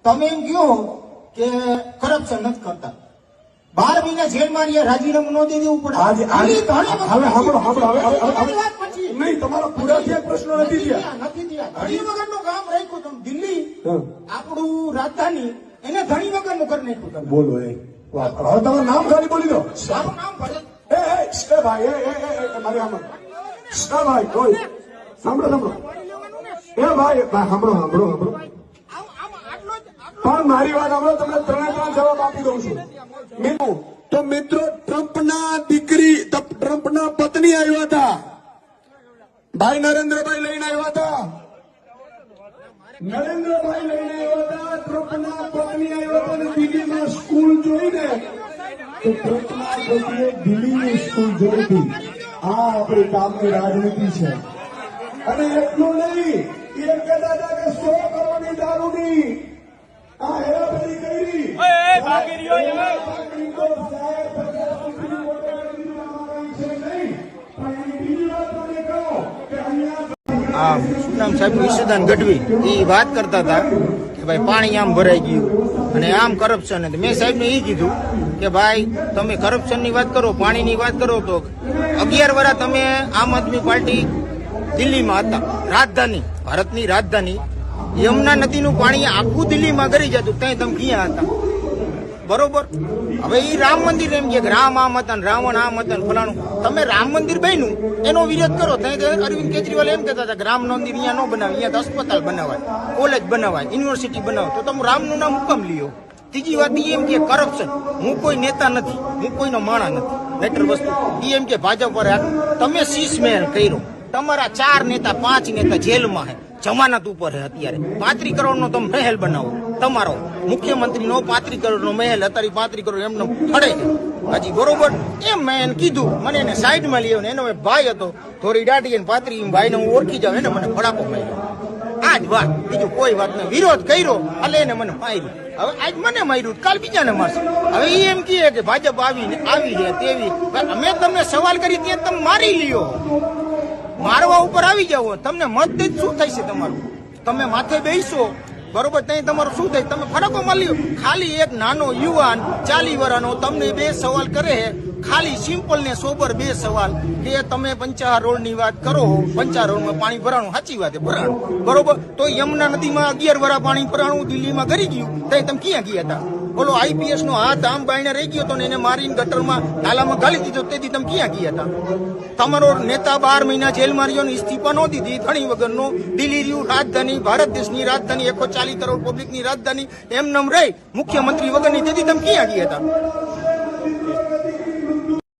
તમે એમ કહો કે કરપ્શન નથી કરતા, 12 મહિના જેલમાં રહ્યા, રાજીનામું ન દઈ દેવું પડે? હવે નહીં, તમારા પૂરા થયા પ્રશ્નો નથી થયા. ધણી વગરનું કામ રાખ્યું તમે. દિલ્હી આપણું રાજધાની, એને ધણી વગરનું કરી નાખ્યું તમે. બોલો એ હવે તમારું નામ ખાલી બોલી દો. મારું નામ ભરત. એ ભાઈ મારી ભાઈ કોઈ સાંભળો. એ ભાઈ સાંભળો. પણ મારી વાત સાંભળો, તમને 3 જવાબ આપી દઉં છું. તો મિત્રો, ટ્રમ્પના પત્ની આવ્યા હતા, ભાઈ નરેન્દ્રભાઈ લઈને આવ્યા હતા. ટ્રમ્પના પત્ની આવ્યા હતા અને દિલ્હીમાં સ્કૂલ જોઈને તો ટ્રમ્પના પત્નીએ દિલ્હીની સ્કૂલ જોઈ હતી. આ આપણી કામની રાજનીતિ છે. અને એટલું નહીં, એ કહેતા હતા કે 100 કરોડની દારૂની આ હેરાફેરી કરી. શું નામ સાહેબ? ઈશુદાન ગઢવી. એ વાત કરતા હતા કે ભાઈ પાણી આમ ભરાઈ ગયું અને આમ કરપ્શન. મેં સાહેબને એ કીધું કે ભાઈ તમે કરપ્શનની વાત કરો, પાણીની વાત કરો તો 11 વર્ષ તમે આમ આદમી પાર્ટી દિલ્હીમાં હતા, રાજધાની, ભારતની રાજધાની. યમુના નદીનું પાણી આખું દિલ્હીમાં ગરી જતું, ત્યાં તમે ક્યાં હતા? બરોબર. હવે એ રામ મંદિર એમ કે રામ આમ હતા ને રાવણ આમ હતા ને ફલાણું. તમે રામ મંદિર બન્યું એનો વિરોધ કરો. ત્યાં અરવિંદ કેજરીવાલ એમ કહેતા હતા કે રામ મંદિર અહીંયા ન બનાવે, અહીંયા અસ્પતાલ બનાવાય, કોલેજ બનાવાય, યુનિવર્સિટી બનાવો. તો તમે રામનું નામ હુકમ લ્યો? ત્રીજી વાત એમ કે કરપ્શન. હું કોઈ નેતા નથી, હું કોઈનો માણા નથી. બેટર વસ્તુ એમ કે ભાજપ પર તમે શીશ મહેલ કર્યો, તમારા 4 નેતા 5 નેતા જેલમાં હે, જમાનત ઉપર હે. અત્યારે 35 કરોડનો તમે મહેલ બનાવો, તમારો મુખ્યમંત્રીનો 35 કરોડનો મહેલ, અત્યારે 35 કરોડ એમને ફળે હજી. બરોબર. એમ મેં એને કીધું, મને એને સાઈડમાં લઈ આવ્યો. એનો ભાઈ હતો, થોડી દાઢી અને 35 ભાઈને હું ઓળખી જાઉં, એને મને ફડાકો માર્યો. આ જ વાત, બીજું કોઈ વાત નહીં. વિરોધ કર્યો એટલે એને મને માર્યું. હવે આજ મને માર્યું, કાલ બીજાને મારશે. હવે એ એમ કહે કે ભાજપ આવી છે તેવી. અમે તમને સવાલ કરી ત્યાં તમે મારી લ્યો, મારવા ઉપર આવી જાવ. તમને મત દઈ શું થાય છે તમારું? તમે માથે બેસો, બરોબર, ત્યાં તમારું શું થાય? તમે ફરકો મળ્યો. ખાલી એક નાનો યુવાન 40 વર્ષનો તમને 2 સવાલ કરે, ખાલી સિમ્પલ ને સોબર 2 સવાલ કે તમે પંચાર રોડની વાત કરો, પંચાર રોડમાં પાણી ભરાણું, સાચી વાત ભરાણું, બરોબર. તો યમુના નદીમાં 11 વર્ષ પાણી ભરાણું દિલ્હીમાં કરી ગયું, ત્યાં તમે ક્યાં ગયા હતા? બોલો, IPS નો હાથ આમ બાઈને રહી ગયો હતો ને એને મારીને ગટરમાં નાલામાં ગાળી દીધો, તેથી તમે ક્યાં ગયા હતા? તમારો નેતા 12 મહિના જેલમાં રહ્યો ને ઇસ્તીફા નો દીધી, ધણી વગરનો. દિલ્હી રહ્યું રાજધાની, ભારત દેશની રાજધાની, 140 કરોડ પબ્લિકની રાજધાની, એમ નમ રહી મુખ્યમંત્રી વગરની, તેથી તમે ક્યાં ગયા હતા?